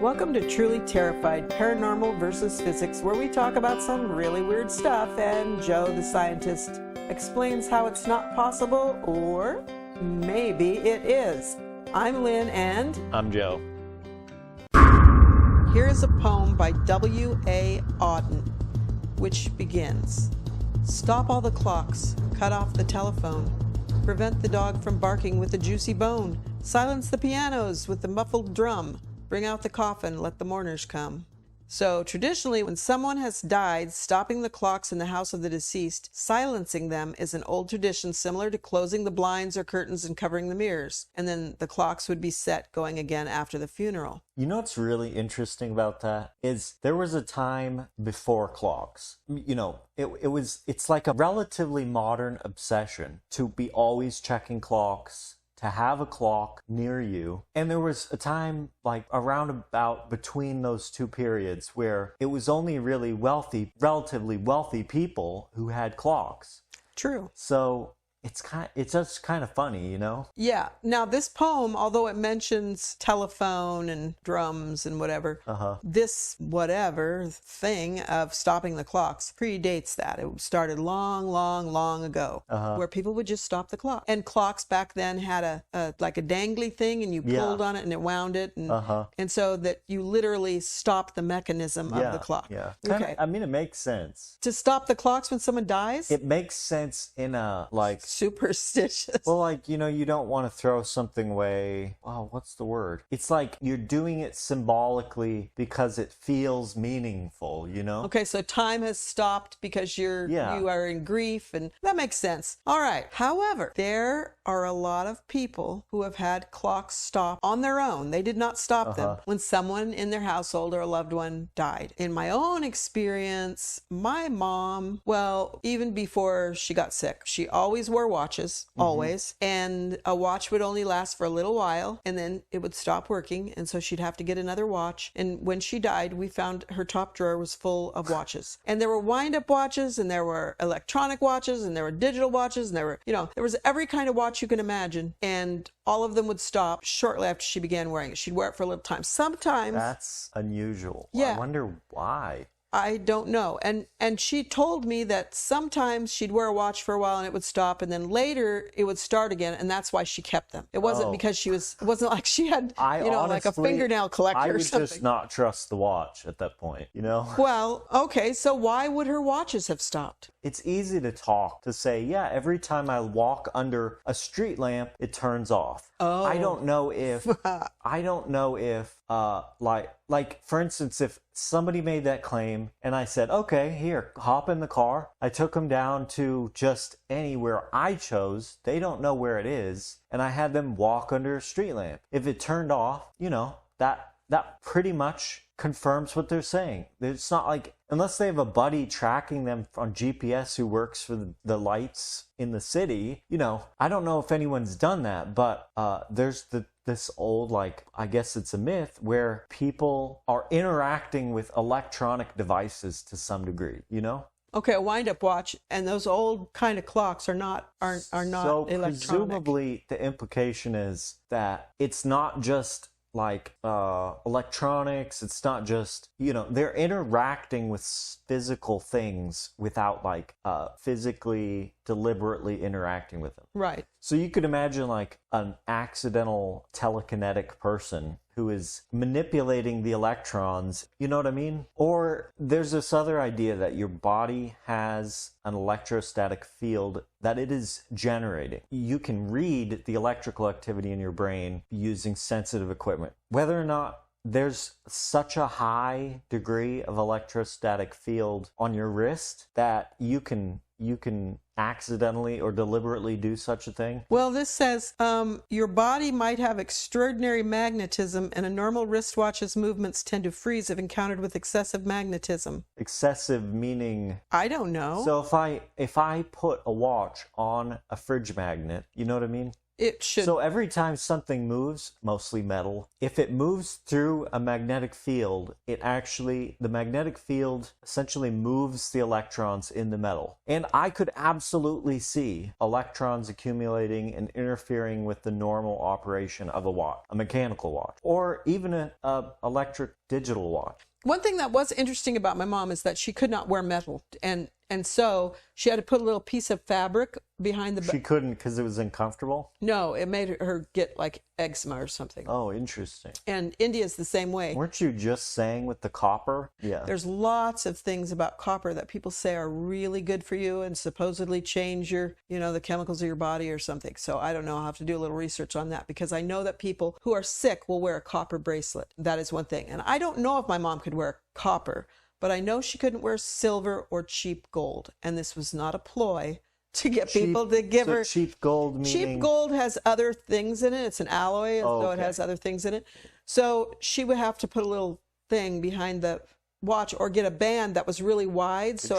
Welcome to Truly Terrified, Paranormal versus Physics, where we talk about some really weird stuff and Joe, the scientist, explains how it's not possible, or maybe it is. I'm Lynn and... I'm Joe. Here is a poem by W.A. Auden, which begins, "Stop all the clocks, cut off the telephone, prevent the dog from barking with a juicy bone, silence the pianos with the muffled drum, bring out the coffin, let the mourners come." So traditionally, when someone has died, stopping the clocks in the house of the deceased, silencing them, is an old tradition similar to closing the blinds or curtains and covering the mirrors. And then the clocks would be set going again after the funeral. You know what's really interesting about that is there was a time before clocks. You know, it's like a relatively modern obsession to be always checking clocks, to have a clock near you. And there was a time like around about between those two periods where it was only really relatively wealthy people who had clocks. True. So it's just kind of funny, you know? Yeah. Now, this poem, although it mentions telephone and drums and whatever, this whatever thing of stopping the clocks predates that. It started long ago, where people would just stop the clock. And clocks back then had a like a dangly thing, and you pulled on it and it wound it. And so that you literally stopped the mechanism of the clock. Yeah. Okay. I mean, it makes sense. To stop the clocks when someone dies? It makes sense in a, like... superstitious. Well, like, you know, you don't want to throw something away. Oh, what's the word? It's like you're doing it symbolically because it feels meaningful, you know? Okay, so time has stopped because you are in grief, and that makes sense. All right. However, there are a lot of people who have had clocks stop on their own. They did not stop them when someone in their household or a loved one died. In my own experience, my mom, well, even before she got sick, she always wore watches, always, and a watch would only last for a little while, and then it would stop working, and so she'd have to get another watch. And when she died, we found her top drawer was full of watches, and there were wind-up watches, and there were electronic watches, and there were digital watches, and there were, there was every kind of watch you can imagine, and all of them would stop shortly after she began wearing it. She'd wear it for a little time. Sometimes... That's unusual. Yeah. I wonder why. I don't know. And she told me that sometimes she'd wear a watch for a while and it would stop, and then later it would start again, and that's why she kept them. It wasn't because it wasn't like she had, like a fingernail collector or something. I would just not trust the watch at that point, you know? Well, okay, so why would her watches have stopped? It's easy to say, yeah, every time I walk under a street lamp, it turns off. Oh. I don't know if, like, for instance, if somebody made that claim and I said, okay, here, hop in the car. I took them down to just anywhere I chose. They don't know where it is. And I had them walk under a street lamp. If it turned off, that pretty much confirms what they're saying. It's not like, unless they have a buddy tracking them on GPS who works for the lights in the city, I don't know if anyone's done that, but there's this old, I guess it's a myth, where people are interacting with electronic devices to some degree, Okay, a wind-up watch, and those old kind of clocks are not so electronic. Presumably the implication is that it's not just like electronics. It's not just, they're interacting with physical things without physically deliberately interacting with them. Right. So you could imagine like an accidental telekinetic person who is manipulating the electrons, you know what I mean? Or there's this other idea that your body has an electrostatic field that it is generating. You can read the electrical activity in your brain using sensitive equipment. Whether or not there's such a high degree of electrostatic field on your wrist that you can accidentally or deliberately do such a thing? Well, this says your body might have extraordinary magnetism, and a normal wristwatch's movements tend to freeze if encountered with excessive magnetism. Excessive meaning? I don't know. So if I put a watch on a fridge magnet, you know what I mean? It should. So every time something moves, mostly metal, if it moves through a magnetic field, the magnetic field essentially moves the electrons in the metal. And I could absolutely see electrons accumulating and interfering with the normal operation of a watch, a mechanical watch, or even a electric digital watch. One thing that was interesting about my mom is that she could not wear metal. And so she had to put a little piece of fabric behind the... She couldn't because it was uncomfortable? No, it made her get like eczema or something. Oh, interesting. And India's the same way. Weren't you just saying with the copper? Yeah. There's lots of things about copper that people say are really good for you and supposedly change your, the chemicals of your body or something. So I don't know. I'll have to do a little research on that because I know that people who are sick will wear a copper bracelet. That is one thing. And I don't know if my mom could wear copper, but I know she couldn't wear silver or cheap gold. And this was not a ploy to get people to give her... cheap gold meaning... Cheap gold has other things in it. It's an alloy, so it has other things in it. So she would have to put a little thing behind the watch or get a band that was really wide so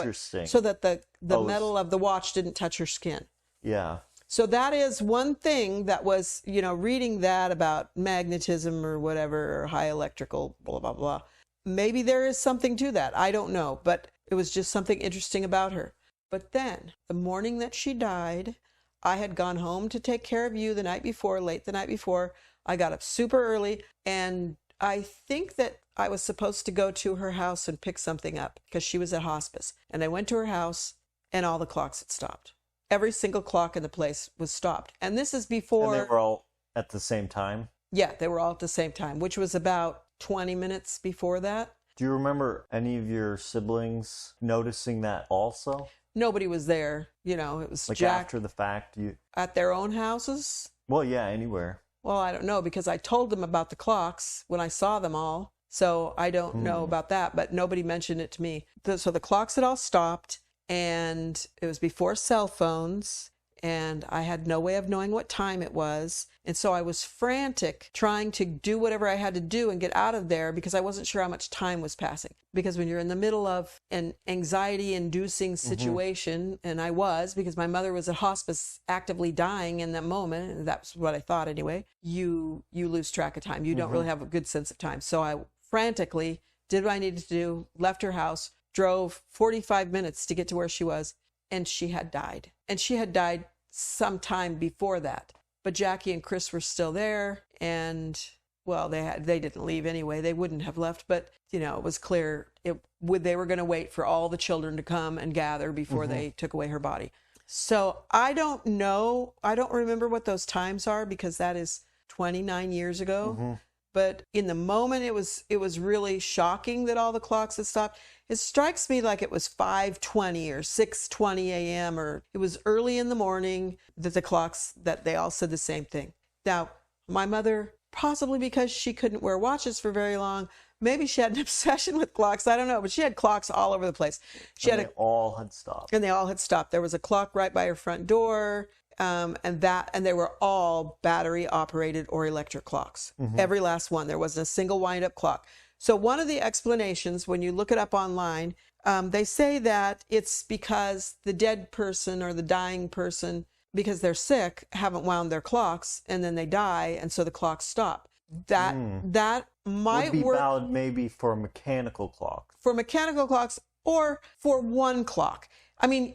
that the metal of the watch didn't touch her skin. Yeah. So that is one thing that was, reading that about magnetism or whatever, or high electrical, blah, blah, blah. Maybe there is something to that. I don't know. But it was just something interesting about her. But then, the morning that she died, I had gone home to take care of you the night before, late the night before. I got up super early, and I think that I was supposed to go to her house and pick something up because she was at hospice. And I went to her house, and all the clocks had stopped. Every single clock in the place was stopped. And this is before... And they were all at the same time? Yeah, they were all at the same time, which was about 20 minutes before that. Do you remember any of your siblings noticing that also? Nobody was there. It was like Jack. After the fact? At their own houses? Well, yeah, anywhere. Well, I don't know because I told them about the clocks when I saw them all. So I don't know about that, but nobody mentioned it to me. So the clocks had all stopped, and it was before cell phones, and I had no way of knowing what time it was. And so I was frantic trying to do whatever I had to do and get out of there because I wasn't sure how much time was passing. Because when you're in the middle of an anxiety-inducing situation, and I was, because my mother was at hospice actively dying in that moment, and that's what I thought anyway, you lose track of time. You don't really have a good sense of time. So I frantically did what I needed to do, left her house, drove 45 minutes to get to where she was, and she had died. And she had died sometime before that. But Jackie and Chris were still there, and well, they didn't leave anyway. They wouldn't have left, but it was clear they were going to wait for all the children to come and gather before they took away her body. So I don't know. I don't remember what those times are because that is 29 years ago. But in the moment, it was really shocking that all the clocks had stopped. It strikes me like it was 5:20 or 6:20 a.m. or it was early in the morning that the clocks, that they all said the same thing. Now, my mother, possibly because she couldn't wear watches for very long, maybe she had an obsession with clocks. I don't know, but she had clocks all over the place. They all had stopped. And they all had stopped. There was a clock right by her front door. And they were all battery operated or electric clocks. Every last one. There wasn't a single wind up clock. So one of the explanations, when you look it up online, they say that it's because the dead person or the dying person, because they're sick, haven't wound their clocks and then they die. And so the clocks stop. That might would be work. valid maybe for mechanical clocks. For mechanical clocks or for one clock. I mean,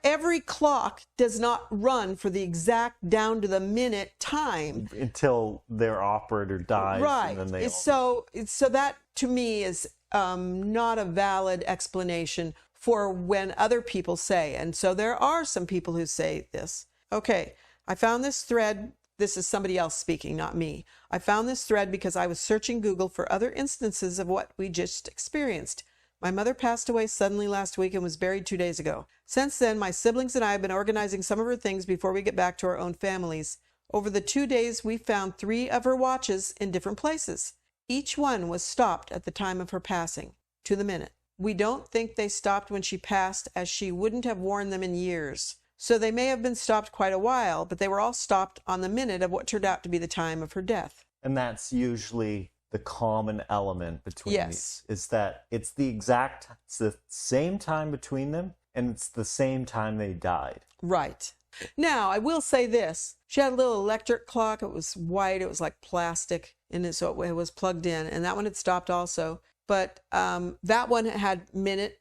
every clock does not run for the exact down to the minute time until their operator dies. Right. And then so that to me is not a valid explanation for when other people say. And so there are some people who say this. Okay, I found this thread. This is somebody else speaking, not me. I found this thread because I was searching Google for other instances of what we just experienced. My mother passed away suddenly last week and was buried 2 days ago. Since then, my siblings and I have been organizing some of her things before we get back to our own families. Over the 2 days, we found 3 of her watches in different places. Each one was stopped at the time of her passing, to the minute. We don't think they stopped when she passed, as she wouldn't have worn them in years. So they may have been stopped quite a while, but they were all stopped on the minute of what turned out to be the time of her death. And that's usually the common element between these, is that it's the same time between them, and it's the same time they died. Right. Now, I will say this. She had a little electric clock. It was white. It was like plastic. And so it was plugged in. And that one had stopped also. But that one had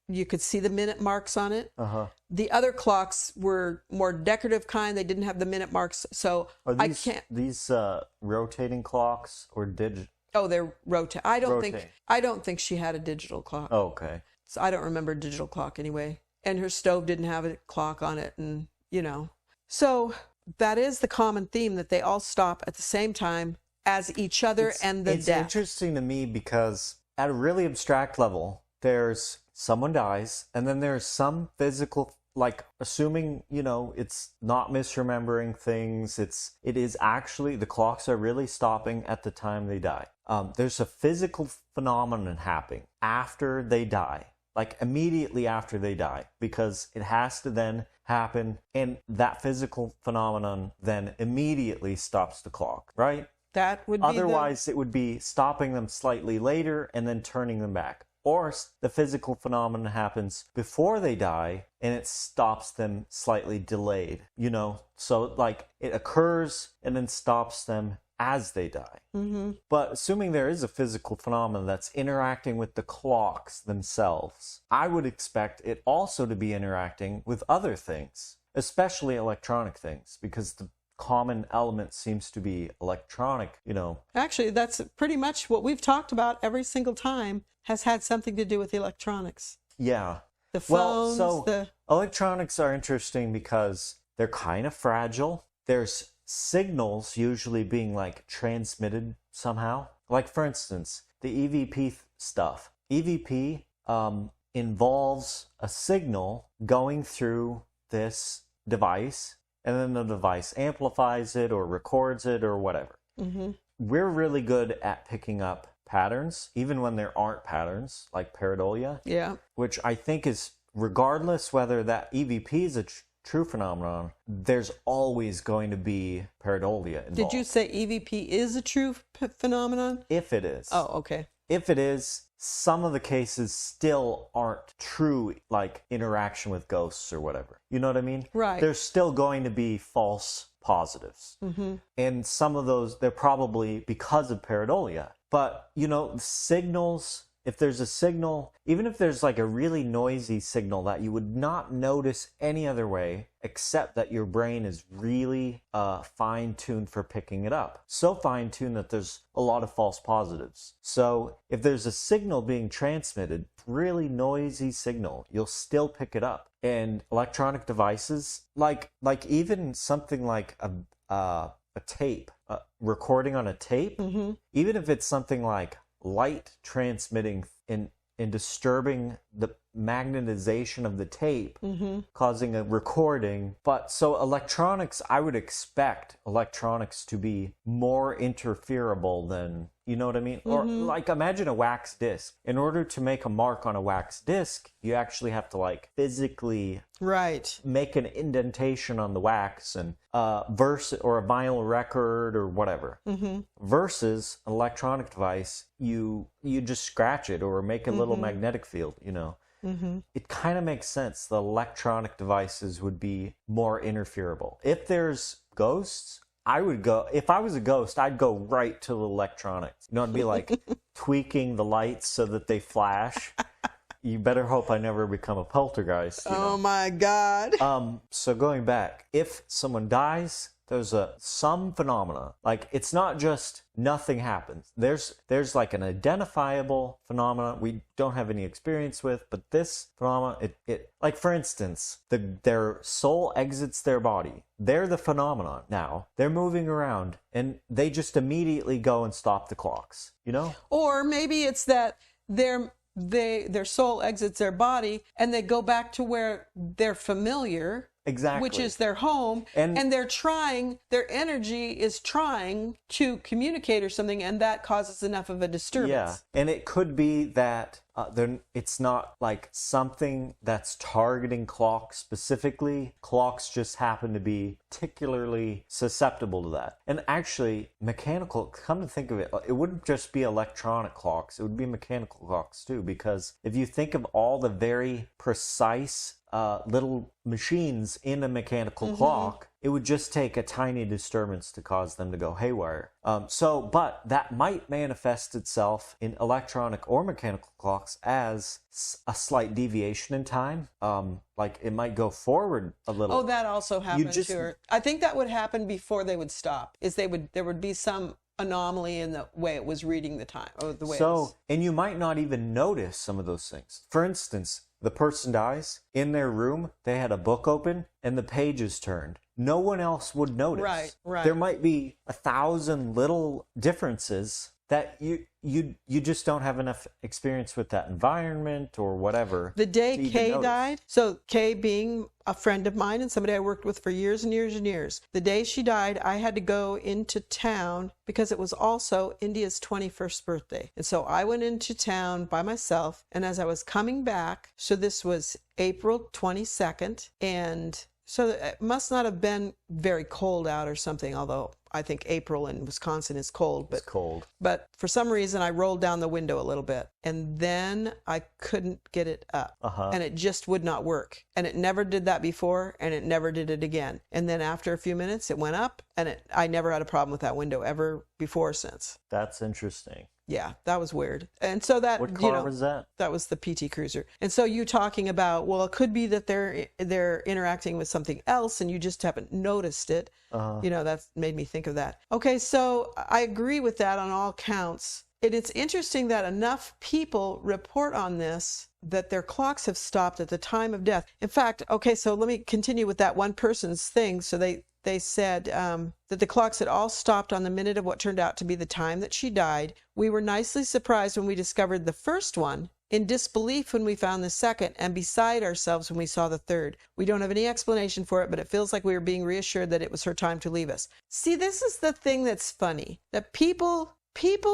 you could see the minute marks on it. Uh-huh. The other clocks were more decorative kind. They didn't have the minute marks. So I can't. These rotating clocks or digital? Oh, they're rotating. I don't think she had a digital clock. Oh, okay. So I don't remember a digital clock anyway. And her stove didn't have a clock on it. And, So that is the common theme, that they all stop at the same time as each other and the It's death. interesting to me because at a really abstract level, there's someone dies, and then there's some physical, like assuming, it's not misremembering things. It is actually, the clocks are really stopping at the time they die. There's a physical phenomenon happening after they die, like immediately after they die, because it has to then happen, and that physical phenomenon then immediately stops the clock, right? That would be Otherwise, it would be stopping them slightly later and then turning them back. Or the physical phenomenon happens before they die and it stops them slightly delayed, So like it occurs and then stops them as they die. Mm-hmm. But assuming there is a physical phenomenon that's interacting with the clocks themselves, I would expect it also to be interacting with other things, especially electronic things, because the common element seems to be electronic, Actually, that's pretty much what we've talked about every single time has had something to do with electronics. Yeah. The phones, electronics are interesting because they're kind of fragile. There's signals usually being like transmitted somehow. Like for instance, the EVP stuff. EVP involves a signal going through this device, and then the device amplifies it or records it or whatever. Mm-hmm. We're really good at picking up patterns, even when there aren't patterns, like pareidolia. Yeah. Which I think is, regardless whether that EVP is a true phenomenon, there's always going to be pareidolia involved. Did you say EVP is a true phenomenon? If it is. Oh, okay. If it is, some of the cases still aren't true, like interaction with ghosts or whatever. You know what I mean? Right. There's still going to be false positives. Mm-hmm. And some of those, they're probably because of pareidolia. But, signals, if there's a signal, even if there's like a really noisy signal that you would not notice any other way, except that your brain is really fine-tuned for picking it up. So fine-tuned that there's a lot of false positives. So if there's a signal being transmitted, really noisy signal, you'll still pick it up. And electronic devices, like even something like a tape, recording on a tape, mm-hmm. even if it's something like light transmitting in disturbing the magnetization of the tape, mm-hmm. causing a recording. But so electronics, I would expect electronics to be more interferable than, you know what I mean? Mm-hmm. Or like imagine a wax disc. In order to make a mark on a wax disc, you actually have to like physically make an indentation on the wax, and or a vinyl record or whatever. Mm-hmm. Versus an electronic device, you just scratch it or make a little magnetic field, Mm-hmm. It kind of makes sense. The electronic devices would be more interferable. If there's ghosts, if I was a ghost, I'd go right to the electronics. I'd be like tweaking the lights so that they flash. You better hope I never become a poltergeist. Oh my God. So going back, if someone dies, there's some phenomena. Like, it's not just nothing happens. There's like an identifiable phenomena we don't have any experience with, but this phenomena, it like for instance, their soul exits their body. They're the phenomenon now. They're moving around and they just immediately go and stop the clocks, Or maybe it's that their soul exits their body and they go back to where they're familiar. Exactly. Which is their home, and their energy is trying to communicate or something, and that causes enough of a disturbance. Yeah, and it could be that it's not like something that's targeting clocks specifically. Clocks just happen to be particularly susceptible to that. And actually, mechanical, come to think of it, it wouldn't just be electronic clocks, it would be mechanical clocks too, because if you think of all the very precise little machines in a mechanical clock, it would just take a tiny disturbance to cause them to go haywire. But that might manifest itself in electronic or mechanical clocks as a slight deviation in time. Like it might go forward a little. Oh, that also happened to her. I think that would happen before they would stop. There would be some anomaly in the way it was reading the time, or the way. And you might not even notice some of those things. For instance, the person dies in their room, they had a book open and the pages turned. No one else would notice. Right. There might be 1,000 little differences that you just don't have enough experience with that environment or whatever. The day Kay died, so Kay being a friend of mine and somebody I worked with for years and years and years, the day she died, I had to go into town because it was also India's 21st birthday. And so I went into town by myself, and as I was coming back, so this was April 22nd, and so it must not have been very cold out or something, although I think April in Wisconsin is cold. It's cold. But for some reason, I rolled down the window a little bit, and then I couldn't get it up. And it just would not work. And it never did that before, and it never did it again. And then after a few minutes, it went up, and I never had a problem with that window ever before since. That's interesting. Yeah, that was weird. And so that, what car was that? That was the PT Cruiser. And so you talking about, well, it could be that they're interacting with something else and you just haven't noticed it. That's made me think of that. Okay, so I agree with that on all counts. It's interesting that enough people report on this that their clocks have stopped at the time of death. In fact, okay, so let me continue with that one person's thing. So they said that the clocks had all stopped on the minute of what turned out to be the time that she died. We were nicely surprised when we discovered the first one, in disbelief when we found the second, and beside ourselves when we saw the third. We don't have any explanation for it, but it feels like we were being reassured that it was her time to leave us. See, this is the thing that's funny, that people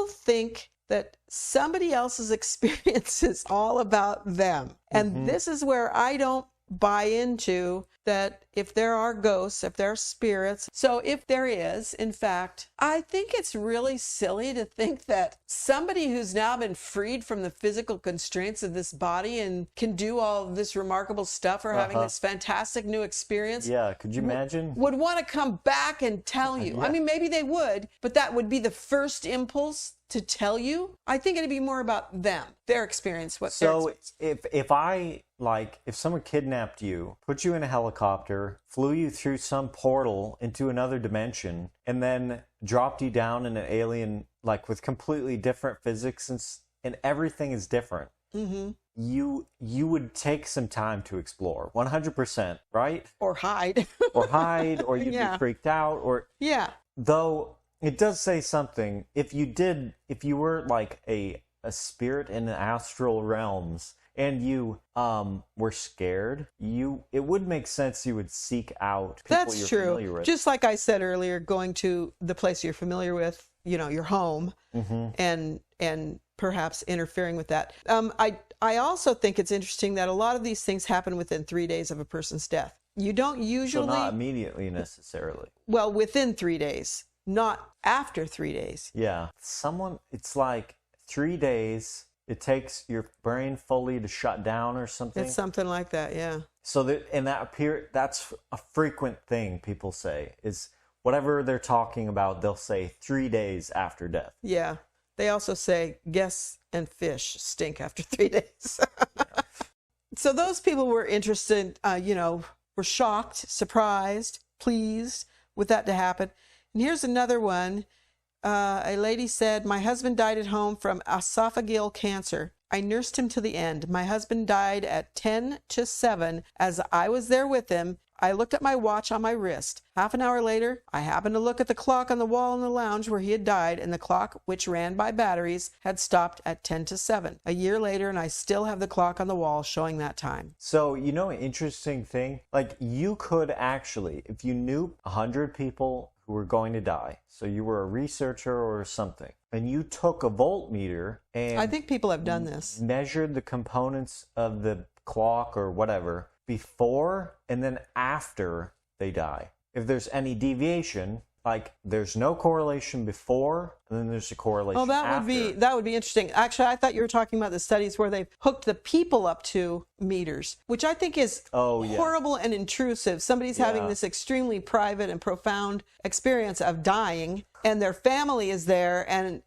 think that somebody else's experience is all about them. And this is where I don't buy into that if there are ghosts, if there are spirits. So if there is, in fact, I think it's really silly to think that somebody who's now been freed from the physical constraints of this body and can do all this remarkable stuff or having this fantastic new experience. Yeah, could you imagine? Would want to come back and tell you. I mean, maybe they would, but that would be the first impulse to tell you. I think it'd be more about them, their experience. If someone kidnapped you, put you in a helicopter, flew you through some portal into another dimension, and then dropped you down in an alien, like with completely different physics and everything is different. You would take some time to explore, 100%, right? Or hide. Or you'd be freaked out, Though it does say something. If you were like a spirit in the astral realms and you were scared, it would make sense you would seek out people you're familiar with. Just like I said earlier, going to the place you're familiar with, your home, and perhaps interfering with that. I also think it's interesting that a lot of these things happen within 3 days of a person's death. You don't usually... So not immediately necessarily. Well, within 3 days, not after 3 days. Yeah. It's like 3 days, it takes your brain fully to shut down or something. It's something like that, yeah. So that's a frequent thing people say, is whatever they're talking about, they'll say 3 days after death. Yeah. They also say guests and fish stink after 3 days. So those people were interested, were shocked, surprised, pleased with that to happen. And here's another one. A lady said, my husband died at home from esophageal cancer. I nursed him to the end. My husband died at 10 to 7. As I was there with him, I looked at my watch on my wrist. Half an hour later, I happened to look at the clock on the wall in the lounge where he had died, and the clock, which ran by batteries, had stopped at 10 to 7. A year later, and I still have the clock on the wall showing that time. So, an interesting thing? Like, you could actually, if you knew 100 people who were going to die, so you were a researcher or something, and you took a voltmeter and... I think people have done this. Measured the components of the clock or whatever before and then after they die. If there's any deviation, like there's no correlation before and then there's a correlation after. That would be interesting. Actually, I thought you were talking about the studies where they've hooked the people up to meters, which I think is horrible and intrusive. Somebody's having this extremely private and profound experience of dying, and their family is there, and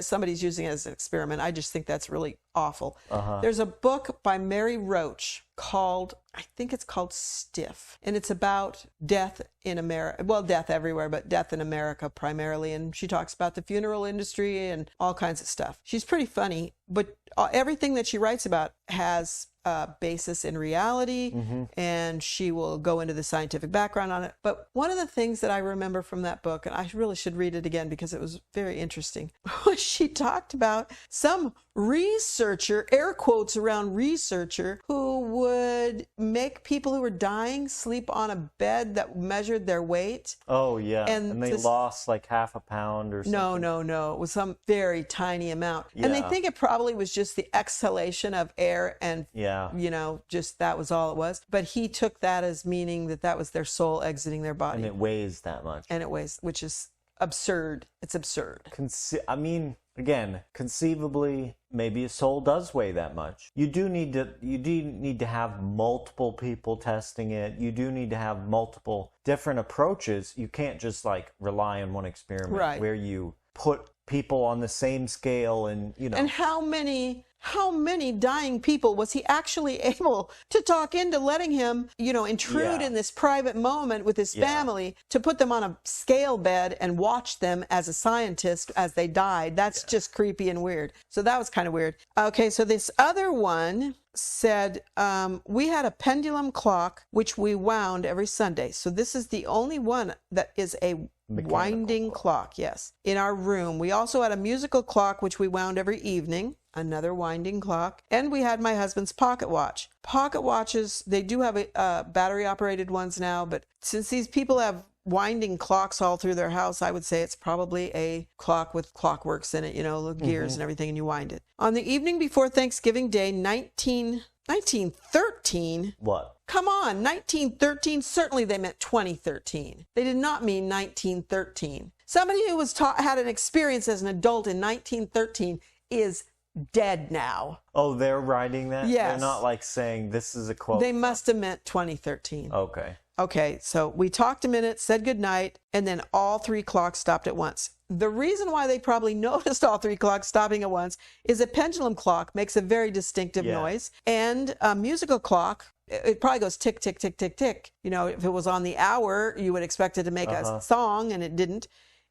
somebody's using it as an experiment. I just think that's really awful. There's a book by Mary Roach called, I think it's called Stiff, and it's about death in America. Well, death everywhere, but death in America primarily. And she talks about the funeral industry and all kinds of stuff. She's pretty funny, but everything that she writes about has basis in reality, and she will go into the scientific background on it. But one of the things that I remember from that book, and I really should read it again because it was very interesting, was she talked about some researcher, air quotes around researcher, who would make people who were dying sleep on a bed that measured their weight. Oh, yeah. And they lost like half a pound or something. No. It was some very tiny amount. Yeah. And they think it probably was just the exhalation of air and, just that was all it was. But he took that as meaning that was their soul exiting their body. And it weighs that much. And it weighs, which is absurd. It's absurd. Again, conceivably, maybe a soul does weigh that much. You do need to have multiple people testing it. You do need to have multiple different approaches. You can't just like rely on one experiment where you put people on the same scale and And how many dying people was he actually able to talk into letting him, intrude in this private moment with his family, to put them on a scale bed and watch them as a scientist as they died? That's just creepy and weird. So that was kind of weird. Okay, so this other one said, we had a pendulum clock which we wound every Sunday. So this is the only one that is a winding clock, yes, in our room. We also had a musical clock which we wound every evening, another winding clock, and we had my husband's pocket watch. Pocket watches, they do have battery operated ones now, but since these people have winding clocks all through their house, I would say it's probably a clock with clockworks in it, the gears and everything, and you wind it. On the evening before Thanksgiving Day, 1913. What? Come on, 1913. Certainly they meant 2013. They did not mean 1913. Somebody who had an experience as an adult in 1913 is dead now. Oh, they're writing that? Yes. They're not like saying this is a quote. They must have meant 2013. Okay, so we talked a minute, said goodnight, and then all three clocks stopped at once. The reason why they probably noticed all three clocks stopping at once is a pendulum clock makes a very distinctive noise, and a musical clock, it probably goes tick, tick, tick, tick, tick. If it was on the hour, you would expect it to make a song, and it didn't.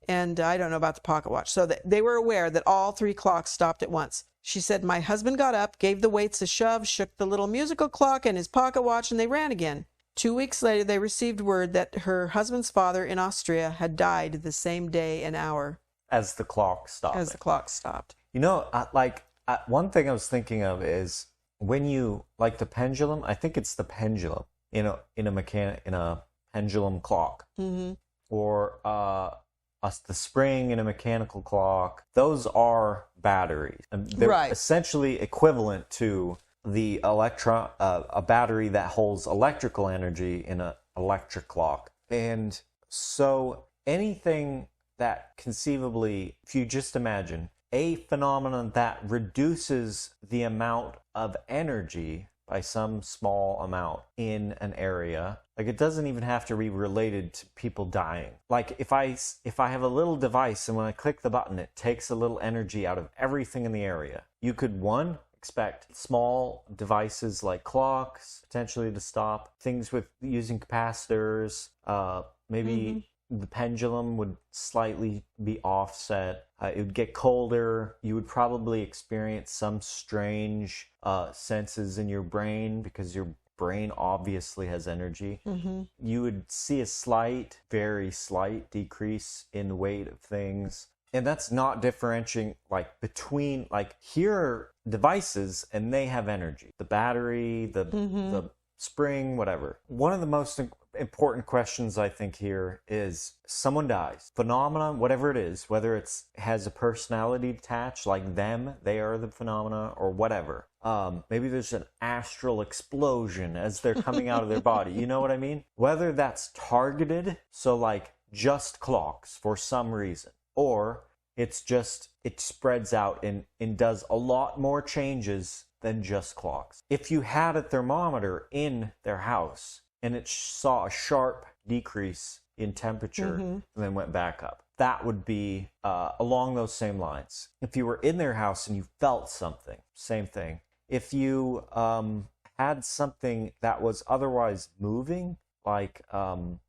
And I don't know about the pocket watch. So they were aware that all three clocks stopped at once. She said, my husband got up, gave the weights a shove, shook the little musical clock and his pocket watch, and they ran again. 2 weeks later, they received word that her husband's father in Austria had died the same day and hour. As the clock stopped. One thing I was thinking of is when you, like the pendulum, I think it's the pendulum in a pendulum clock. Mm-hmm. Or the spring in a mechanical clock. Those are batteries. And they're essentially equivalent to the a battery that holds electrical energy in an electric clock. And so anything that conceivably, if you just imagine a phenomenon that reduces the amount of energy by some small amount in an area, like it doesn't even have to be related to people dying. Like if I have a little device and when I click the button, it takes a little energy out of everything in the area. You could, expect small devices like clocks potentially to stop, things with using capacitors, maybe the pendulum would slightly be offset. It would get colder. You would probably experience some strange senses in your brain because your brain obviously has energy. Mm-hmm. You would see a very slight decrease in the weight of things. And that's not differentiating between here are devices and they have energy. The battery, the spring, whatever. One of the most important questions I think here is someone dies. Phenomenon, whatever it is, whether it has a personality attached, like them, they are the phenomena, or whatever. Maybe there's an astral explosion as they're coming out of their body. You know what I mean? Whether that's targeted, so just clocks for some reason, or it spreads out and does a lot more changes than just clocks. If you had a thermometer in their house and it saw a sharp decrease in temperature and then went back up, that would be along those same lines. If you were in their house and you felt something, same thing. If you had something that was otherwise moving, like I'm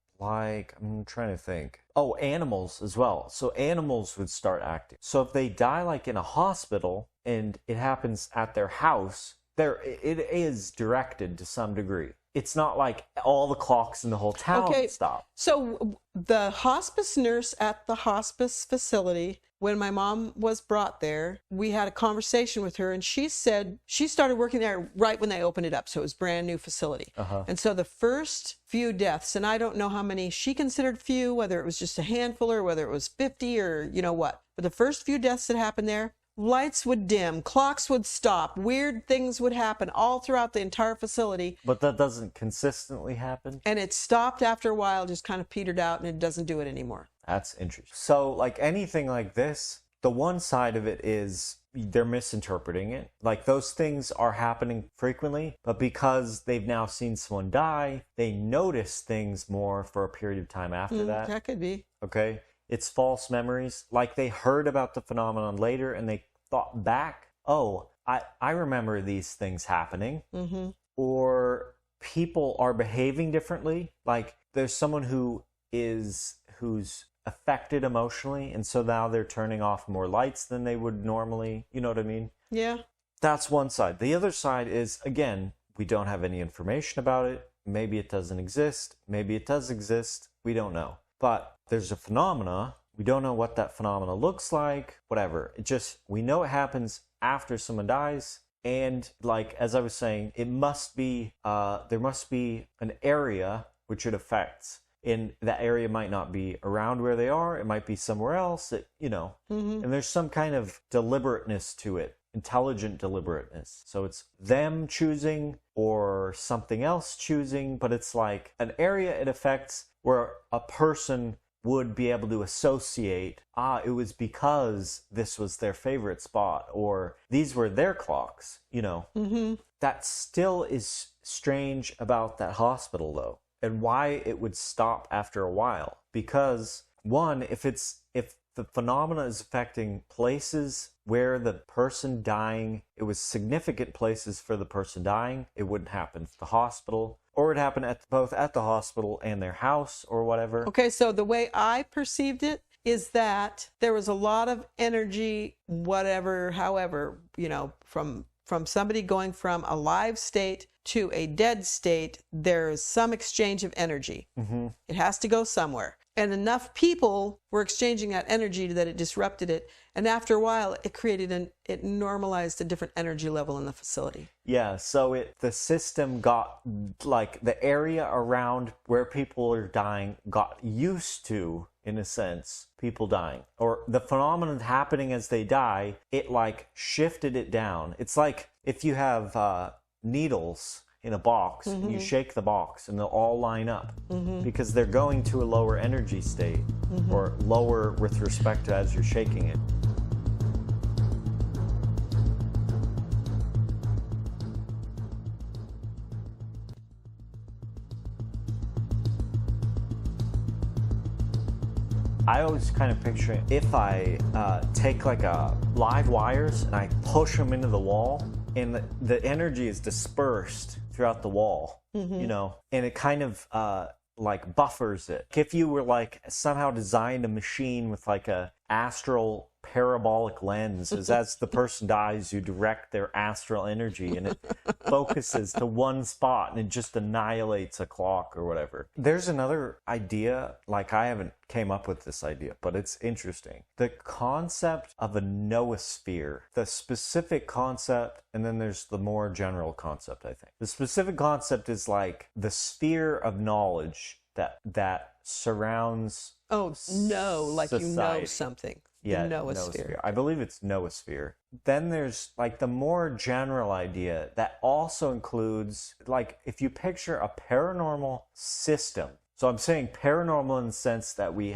trying to think. Oh, animals as well. So animals would start acting. So if they die like in a hospital and it happens at their house, it is directed to some degree. It's not like all the clocks in the whole town stop. So the hospice nurse at the hospice facility, when my mom was brought there, we had a conversation with her, and she said she started working there right when they opened it up. So it was a brand new facility. And so the first few deaths, and I don't know how many she considered few, whether it was just a handful or whether it was 50 or you know what, but the first few deaths that happened there, lights would dim, clocks would stop, weird things would happen all throughout the entire facility. But that doesn't consistently happen? And it stopped after a while, just kind of petered out, and it doesn't do it anymore. That's interesting. So, like anything like this, the one side of it is they're misinterpreting it. Like those things are happening frequently, but because they've now seen someone die, they notice things more for a period of time after that. That could be. Okay? It's false memories. Like they heard about the phenomenon later and they thought back, oh, I remember these things happening. Or people are behaving differently. Like there's someone who's affected emotionally, and so now they're turning off more lights than they would normally. You know what I mean? Yeah. That's one side. The other side is, again, we don't have any information about it. Maybe it doesn't exist. Maybe it does exist. We don't know. But there's a phenomena. We don't know what that phenomena looks like, whatever. We know it happens after someone dies. And like, as I was saying, there must be an area which it affects. And that area might not be around where they are. It might be somewhere else, and there's some kind of deliberateness to it, intelligent deliberateness. So it's them choosing or something else choosing, but it's like an area it affects where a person would be able to associate, it was because this was their favorite spot, or these were their clocks, That still is strange about that hospital, though. And why it would stop after a while. Because, one, if the phenomena is affecting places where the person dying, it was significant places for the person dying, it wouldn't happen at the hospital. Or it happened both at the hospital and their house or whatever. Okay, so the way I perceived it is that there was a lot of energy, however, from somebody going from a live state to a dead state, there's some exchange of energy. It has to go somewhere. And enough people were exchanging that energy that it disrupted it. And after a while, it normalized a different energy level in the facility. Yeah, so the system got, like, the area around where people are dying got used to, in a sense, people dying. Or the phenomenon happening as they die, it, like, shifted it down. It's like if you have needles in a box and you shake the box and they'll all line up because they're going to a lower energy state or lower with respect to as you're shaking it. I always kind of picture it, if I take like live wires and I push them into the wall, and the energy is dispersed throughout the wall, and it kind of like buffers it. If you were like somehow designed a machine with like a astral parabolic lens, as the person dies, you direct their astral energy and it focuses to one spot and it just annihilates a clock or whatever. There's another idea, like I haven't came up with this idea, but it's interesting. The concept of a noosphere, the specific concept, and then there's the more general concept, I think. The specific concept is like the sphere of knowledge that surrounds like society. You know something. Yeah, noosphere. I believe it's noosphere. Then there's like the more general idea that also includes, like, if you picture a paranormal system. So I'm saying paranormal in the sense that we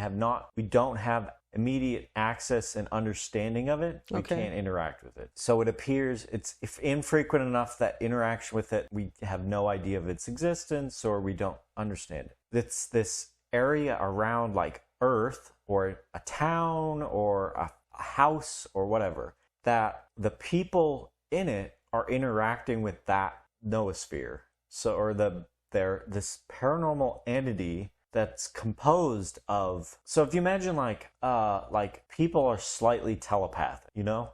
don't have immediate access and understanding of it, we can't interact with it. So it appears it's if infrequent enough that interaction with it, we have no idea of its existence or we don't understand it. It's this area around like Earth or a town or a house or whatever, that the people in it are interacting with that noosphere. So, or this paranormal entity that's composed of, so if you imagine like people are slightly telepathic, you know,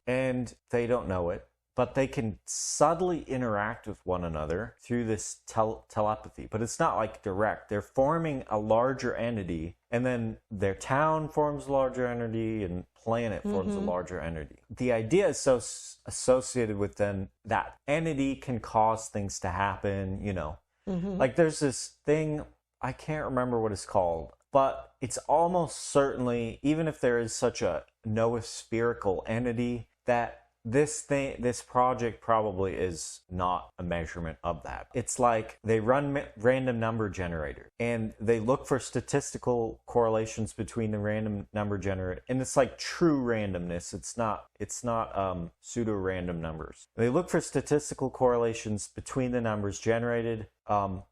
and they don't know it, but they can subtly interact with one another through this telepathy. But it's not like direct. They're forming a larger entity, and then their town forms a larger entity, and planet forms a larger entity. The idea is so associated with then that entity can cause things to happen, you know. Like there's this thing, I can't remember what it's called, but it's almost certainly, even if there is such a noospherical entity, that this project probably is not a measurement of that. It's like they run random number generator and they look for statistical correlations between the random number generator, and it's like true randomness. It's not pseudo random numbers. They look for statistical correlations between the numbers generated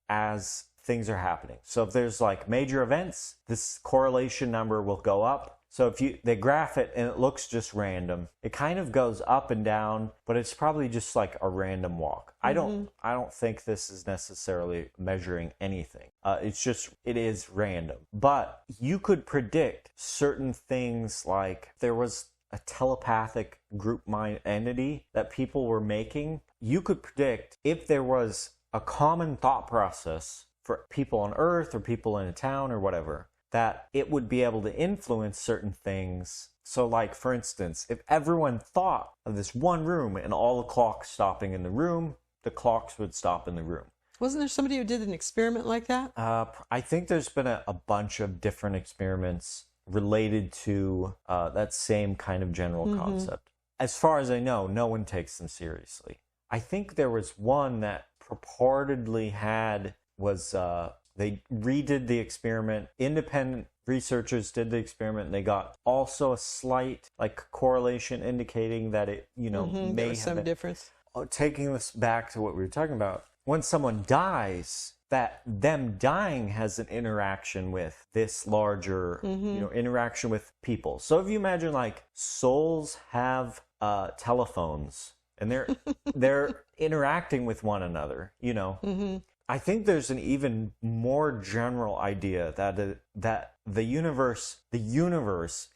as things are happening. So if there's like major events, this correlation number will go up. So if they graph it and it looks just random, it kind of goes up and down, but it's probably just like a random walk. I don't think this is necessarily measuring anything. It is random. But you could predict certain things, like there was a telepathic group mind entity that people were making. You could predict if there was a common thought process for people on Earth or people in a town or whatever, that it would be able to influence certain things. So like, for instance, if everyone thought of this one room and all the clocks stopping in the room, the clocks would stop in the room. Wasn't there somebody who did an experiment like that? I think there's been a bunch of different experiments related to that same kind of general concept. As far as I know, no one takes them seriously. I think there was one that purportedly they redid the experiment. Independent researchers did the experiment, and they got also a slight like correlation indicating that it, may have some difference. Taking this back to what we were talking about, when someone dies, that them dying has an interaction with this larger, interaction with people. So if you imagine like souls have telephones and they're interacting with one another, I think there's an even more general idea that the universe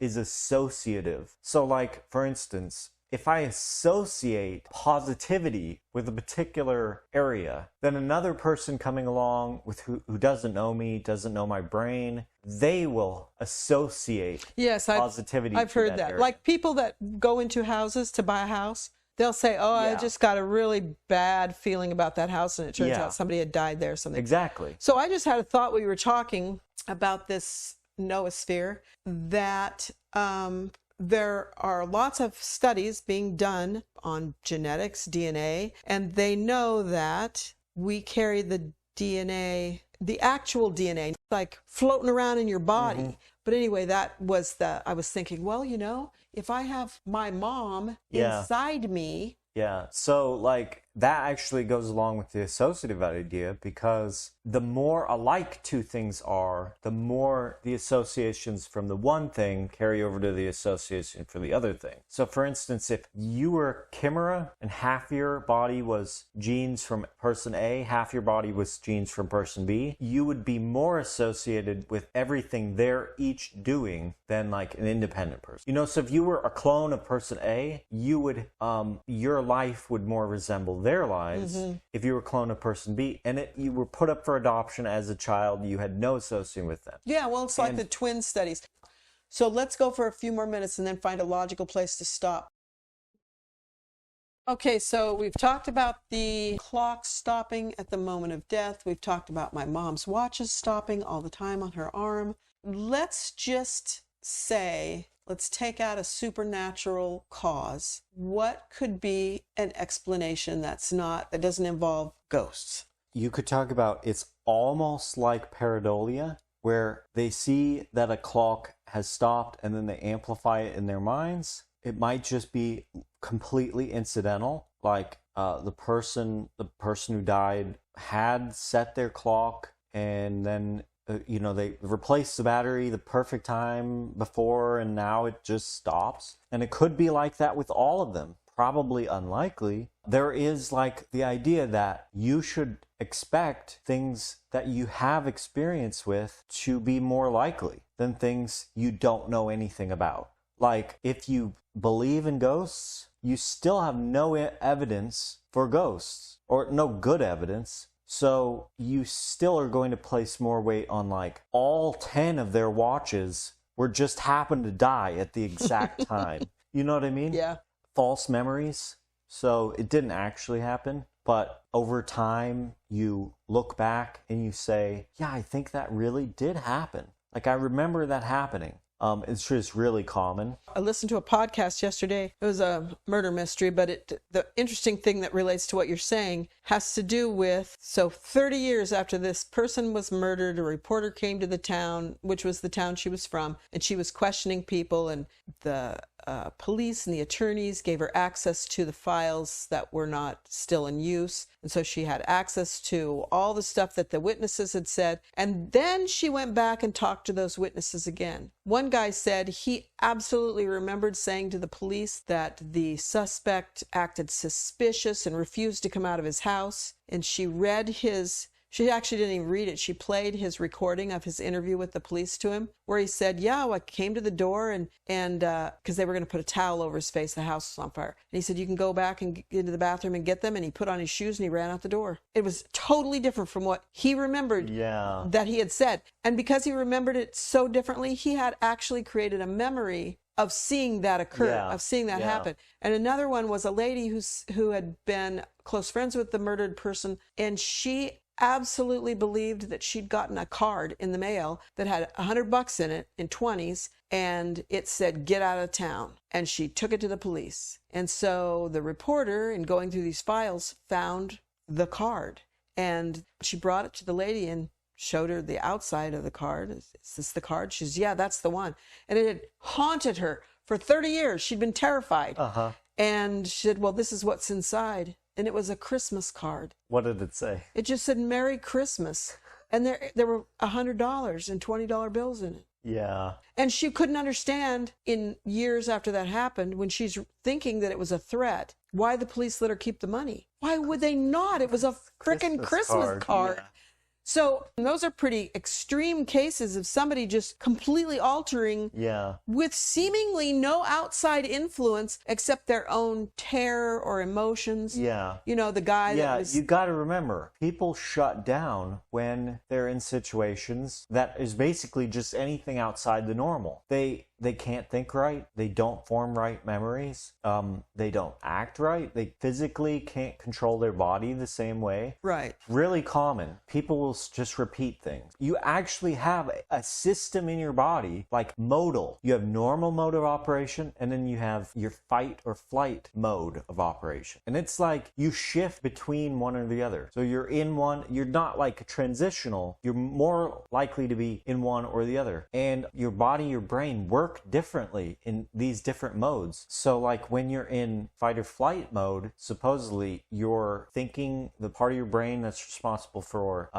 is associative. So like, for instance, if I associate positivity with a particular area, then another person coming along with who doesn't know me, doesn't know my brain, they will associate positivity. I've heard that. Area. Like people that go into houses to buy a house, they'll say, I just got a really bad feeling about that house, and it turns out somebody had died there or something. Exactly. So I just had a thought when we were talking about this noosphere, that there are lots of studies being done on genetics, DNA, and they know that we carry the DNA, the actual DNA, like floating around in your body. But anyway, I was thinking, well, if I have my mom inside me. Yeah. So like that actually goes along with the associative idea, because the more alike two things are, the more the associations from the one thing carry over to the association for the other thing. So for instance, if you were Chimera and half your body was genes from person A, half your body was genes from person B, you would be more associated with everything they're each doing than like an independent person. So if you were a clone of person A, you would, your life would more resemble their lives. If you were a clone of person B, and you were put up for adoption as a child, you had no association with them. Yeah, well, it's like the twin studies. So let's go for a few more minutes and then find a logical place to stop. Okay, so we've talked about the clock stopping at the moment of death. We've talked about my mom's watches stopping all the time on her arm. Let's just say, let's take out a supernatural cause. What could be an explanation that doesn't involve ghosts? You could talk about, it's almost like pareidolia, where they see that a clock has stopped and then they amplify it in their minds. It might just be completely incidental. Like the person who died had set their clock, and then they replaced the battery the perfect time before, and now it just stops. And it could be like that with all of them. Probably unlikely. There is like the idea that you should expect things that you have experience with to be more likely than things you don't know anything about. Like if you believe in ghosts, you still have no evidence for ghosts, or no good evidence. So you still are going to place more weight on like all 10 of their watches were just happened to die at the exact time. You know what I mean? Yeah. False memories. So it didn't actually happen. But over time, you look back and you say, yeah, I think that really did happen. Like, I remember that happening. It's just really common. I listened to a podcast yesterday. It was a murder mystery, but the interesting thing that relates to what you're saying has to do with, so 30 years after this person was murdered, a reporter came to the town, which was the town she was from, and she was questioning people, and the police and the attorneys gave her access to the files that were not still in use. And so she had access to all the stuff that the witnesses had said. And then she went back and talked to those witnesses again. One guy said he absolutely remembered saying to the police that the suspect acted suspicious and refused to come out of his house. And she actually didn't even read it. She played his recording of his interview with the police to him, where he said, yeah, well, I came to the door and because they were going to put a towel over his face. The house was on fire. And he said, you can go back and get into the bathroom and get them. And he put on his shoes and he ran out the door. It was totally different from what he remembered that he had said. And because he remembered it so differently, he had actually created a memory of seeing that occur, of seeing that happen. And another one was a lady who had been close friends with the murdered person, and she absolutely believed that she'd gotten a card in the mail that had $100 in it in 20s, and it said, get out of town. And she took it to the police. And so the reporter, in going through these files, found the card. And she brought it to the lady and showed her the outside of the card. Is this the card? She says, yeah, that's the one. And it had haunted her for 30 years. She'd been terrified. And she said, well, this is what's inside. And it was a Christmas card. What did it say? It just said, Merry Christmas. And there were $100 and $20 bills in it. Yeah. And she couldn't understand in years after that happened, when she's thinking that it was a threat, why the police let her keep the money. Why would they not? It was a frickin' Christmas card. Yeah. So those are pretty extreme cases of somebody just completely altering with seemingly no outside influence except their own terror or emotions. Yeah. You know, the guy that was... you got to remember, people shut down when they're in situations that is basically just anything outside the normal. They can't think right. They don't form right memories. They don't act right. They physically can't control their body the same way. Right. Really common. People will just repeat things. You actually have a system in your body, like modal. You have normal mode of operation, and then you have your fight or flight mode of operation. And it's like you shift between one or the other. So you're in one, you're not like transitional. You're more likely to be in one or the other. And your body, your brain work differently in these different modes. So like when you're in fight or flight mode, supposedly you're thinking, the part of your brain that's responsible for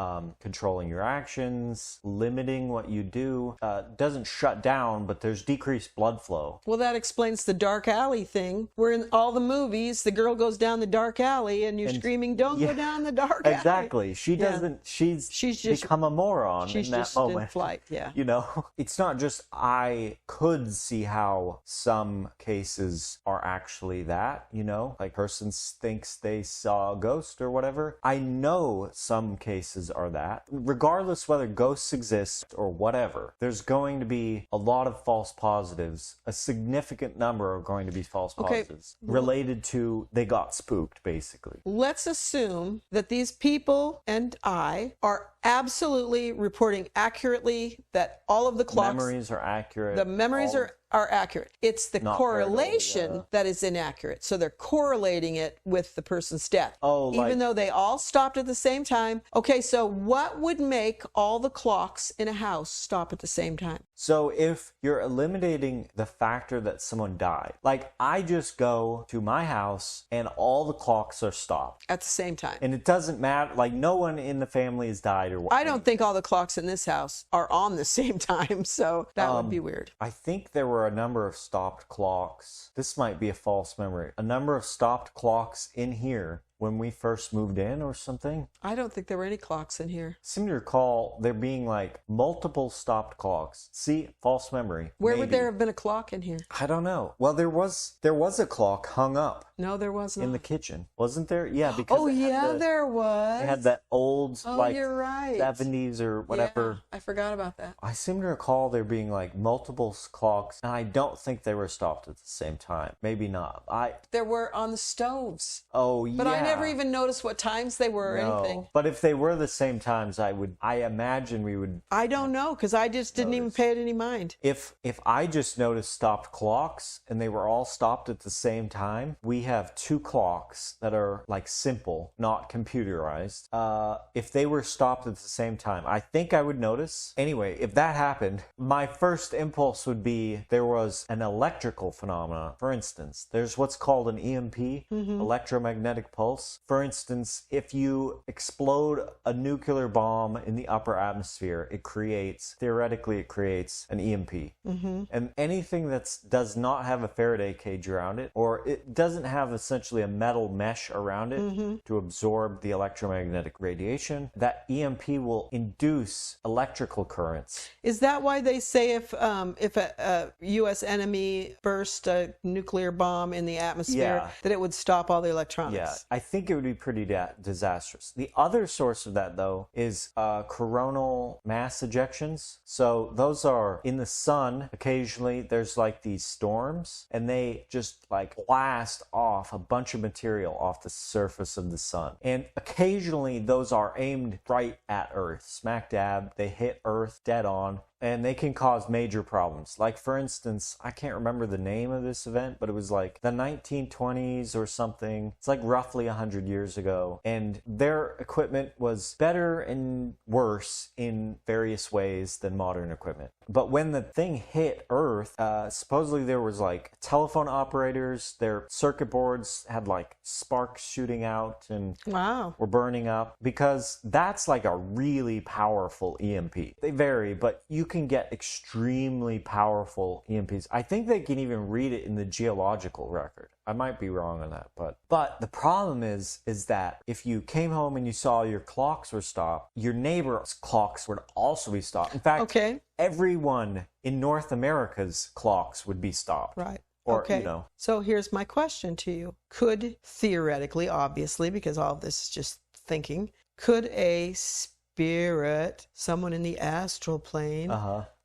controlling your actions, limiting what you do, doesn't shut down, but there's decreased blood flow. Well, that explains the dark alley thing, where in all the movies, the girl goes down the dark alley and you're screaming, don't go down the dark alley. Exactly. She doesn't, she's just become a moron in that moment. In flight, You know, it's not just I could see how some cases are actually that, you know, like person thinks they saw a ghost or whatever. I know some cases are that. Regardless whether ghosts exist or whatever, there's going to be a lot of false positives. A significant number are going to be false positives related to they got spooked, basically. Let's assume that these people and I are absolutely reporting accurately that all of the clocks... Memories are accurate. The memories are accurate. It's the correlation that is inaccurate. So they're correlating it with the person's death. Oh, even though they all stopped at the same time. Okay, so what would make all the clocks in a house stop at the same time? So if you're eliminating the factor that someone died, like I just go to my house and all the clocks are stopped. At the same time. And it doesn't matter, like no one in the family has died or what. I don't think all the clocks in this house are on the same time, so that would be weird. I think there were a number of stopped clocks. This might be a false memory. A number of stopped clocks in here when we first moved in or something. I don't think there were any clocks in here. I seem to recall there being like multiple stopped clocks. See, false memory. Where would there have been a clock in here? I don't know. Well, there was a clock hung up. No, there was not. In the kitchen. Wasn't there? Yeah, because there was. They had that old you're right. 70s or whatever. Yeah, I forgot about that. I seem to recall there being like multiple clocks, and I don't think they were stopped at the same time. Maybe not. There were on the stoves. Oh, yeah. But I never even noticed what times they were or anything. But if they were the same times, I imagine we would. I don't know, because I just didn't even pay it any mind. If I just noticed stopped clocks and they were all stopped at the same time, we have 2 clocks that are like simple, not computerized. If they were stopped at the same time, I think I would notice. Anyway, if that happened, my first impulse would be there was an electrical phenomena. For instance, there's what's called an EMP, electromagnetic pulse. For instance, if you explode a nuclear bomb in the upper atmosphere, theoretically it creates an EMP. And anything that does not have a Faraday cage around it, or it doesn't have essentially a metal mesh around it to absorb the electromagnetic radiation, that EMP will induce electrical currents. Is that why they say if a U.S. enemy burst a nuclear bomb in the atmosphere, that it would stop all the electronics? Yeah, I think it would be pretty disastrous. The other source of that, though, is coronal mass ejections. So those are in the sun. Occasionally, there's like these storms, and they just like blast off a bunch of material off the surface of the sun. And occasionally, those are aimed right at Earth, smack dab. They hit Earth dead on. And they can cause major problems. Like, for instance, I can't remember the name of this event, but it was like the 1920s or something. It's like roughly 100 years ago. And their equipment was better and worse in various ways than modern equipment. But when the thing hit Earth, supposedly there was like telephone operators, their circuit boards had like sparks shooting out and were burning up, because that's like a really powerful EMP. They vary, but you can get extremely powerful EMPs. I think they can even read it in the geological record. I might be wrong on that, but the problem is that if you came home and you saw your clocks were stopped, your neighbor's clocks would also be stopped. In fact, everyone in North America's clocks would be stopped. Right. Or, So here's my question to you. Could theoretically, obviously, because all of this is just thinking, could a spirit, someone in the astral plane,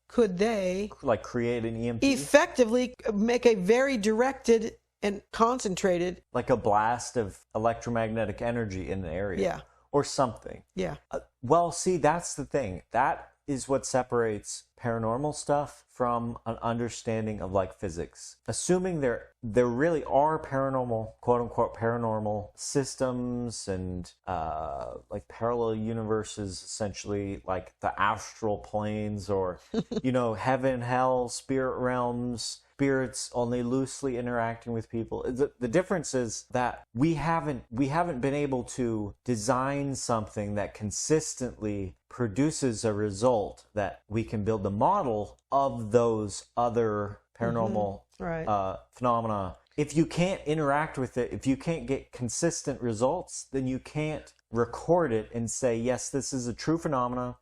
could they like create an EMP? Effectively make a very directed and concentrated, like a blast of electromagnetic energy in the area. Yeah. Or something. Yeah. Well, see, that's the thing. That is what separates paranormal stuff from an understanding of like physics. Assuming there really are paranormal, quote unquote, paranormal systems and like parallel universes, essentially like the astral planes or, heaven, hell, spirit realms, spirits only loosely interacting with people. The difference is that we haven't been able to design something that consistently produces a result that we can build a model of those other paranormal phenomena. If you can't interact with it, if you can't get consistent results, then you can't record it and say, yes, this is a true phenomena.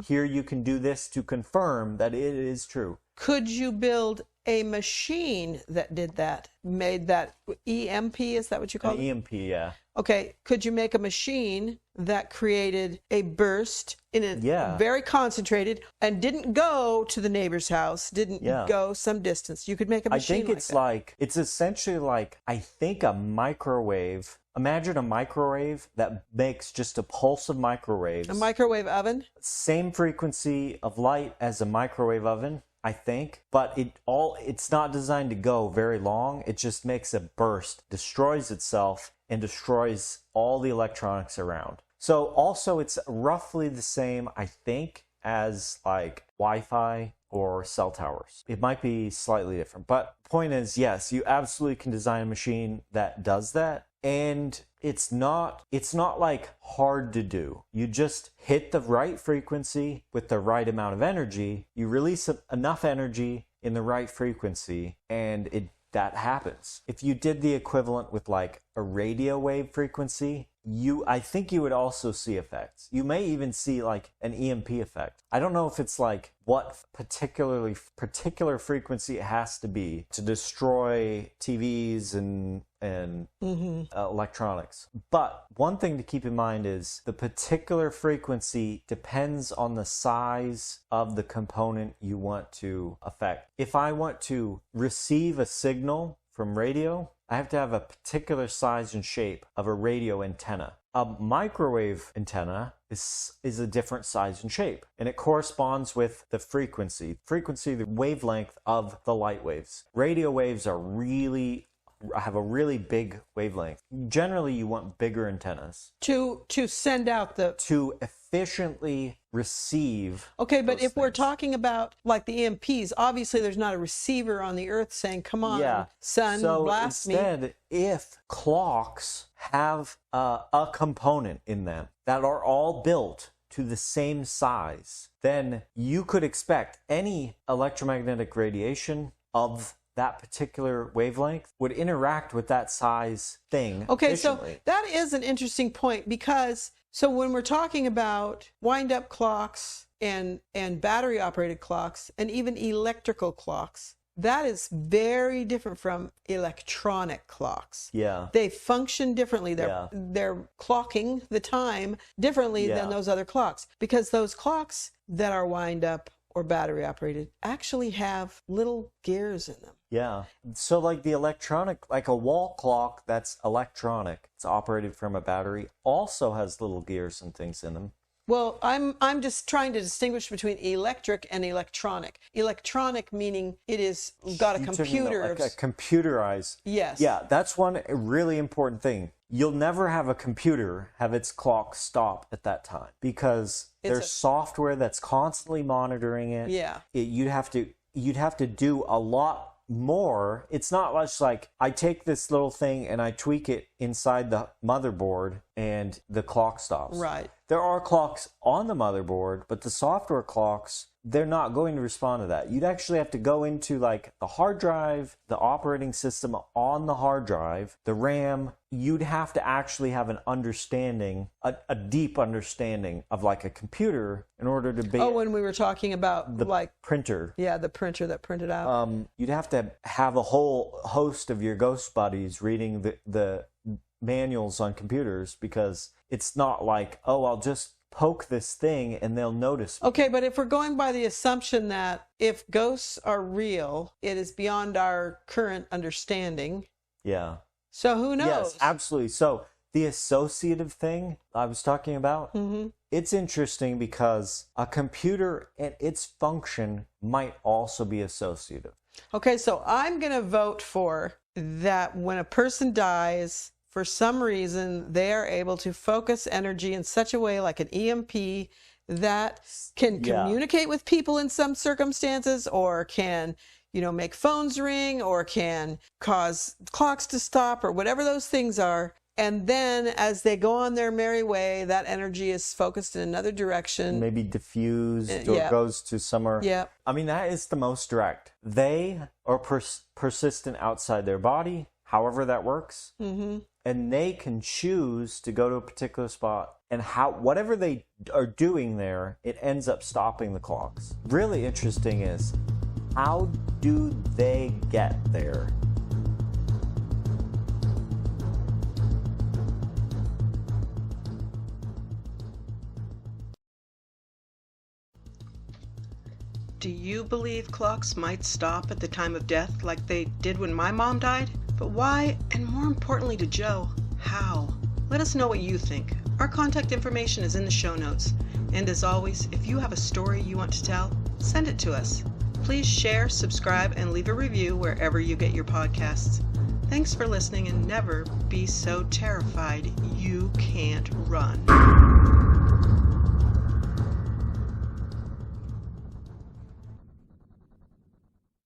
Here you can do this to confirm that it is true. Could you build a machine that did that, made that EMP? Is that what you call it? EMP, yeah. Okay, could you make a machine that created a burst in a very concentrated and didn't go to the neighbor's house, didn't go some distance? You could make a machine. I think it's essentially like, I think a microwave. Imagine a microwave that makes just a pulse of microwaves. A microwave oven? Same frequency of light as a microwave oven. I think, but it's not designed to go very long. It just makes a burst, destroys itself, and destroys all the electronics around. So also it's roughly the same, I think, as like Wi-Fi or cell towers. It might be slightly different, but point is, yes, you absolutely can design a machine that does that. And it's not like hard to do. You just hit the right frequency with the right amount of energy. You release enough energy in the right frequency, and that happens. If you did the equivalent with like a radio wave frequency, I think you would also see effects. You may even see like an EMP effect. I don't know if it's like what particular frequency it has to be to destroy TVs and electronics. But one thing to keep in mind is the particular frequency depends on the size of the component you want to affect. If I want to receive a signal from radio, I have to have a particular size and shape of a radio antenna. A microwave antenna is a different size and shape, and it corresponds with the frequency, the wavelength of the light waves. Radio waves have a really big wavelength. Generally, you want bigger antennas to send out to efficiently receive. Okay, but if we're talking about like the EMPs, obviously there's not a receiver on the earth saying, "Come on, son, blast me." Instead, if clocks have a component in them that are all built to the same size, then you could expect any electromagnetic radiation of that particular wavelength would interact with that size thing. Okay, so that is an interesting point, because so when we're talking about wind-up clocks and battery operated clocks and even electrical clocks, that is very different from electronic clocks. Yeah. They function differently. They're clocking the time differently than those other clocks, because those clocks that are wind up or battery operated actually have little gears in them. Yeah. So like the electronic, like a wall clock that's electronic, it's operated from a battery, also has little gears and things in them. Well, I'm just trying to distinguish between electric and electronic. Electronic meaning it is got a computer. Like a computerized. Yes. Yeah, that's one really important thing. You'll never have a computer have its clock stop at that time, because there's software that's constantly monitoring it. Yeah. You'd have to do a lot more. It's not much like I take this little thing and I tweak it inside the motherboard and the clock stops. Right. There are clocks on the motherboard, but the software clocks, they're not going to respond to that. You'd actually have to go into like the hard drive, the operating system on the hard drive, the RAM. You'd have to actually have an understanding, a deep understanding of like a computer in order to be... Oh, when we were talking about the like... printer. Yeah, the printer that printed out. You'd have to have a whole host of your ghost buddies reading the manuals on computers, because it's not like, oh, I'll just poke this thing and they'll notice me. Okay, but if we're going by the assumption that if ghosts are real, it is beyond our current understanding. Yeah. So who knows? Yes, absolutely. So the associative thing I was talking about, it's interesting because a computer and its function might also be associative. Okay, so I'm going to vote for that when a person dies, for some reason, they are able to focus energy in such a way, like an EMP, that can communicate with people in some circumstances, or can, make phones ring, or can cause clocks to stop, or whatever those things are. And then as they go on their merry way, that energy is focused in another direction. Maybe diffused or goes to somewhere. Yeah. I mean, that is the most direct. They are persistent outside their body, however that works. Mm-hmm. And they can choose to go to a particular spot, and whatever they are doing there, it ends up stopping the clocks. Really interesting is, how do they get there? Do you believe clocks might stop at the time of death like they did when my mom died? But why, and more importantly to Joe, how? Let us know what you think. Our contact information is in the show notes. And as always, if you have a story you want to tell, send it to us. Please share, subscribe, and leave a review wherever you get your podcasts. Thanks for listening, and never be so terrified you can't run.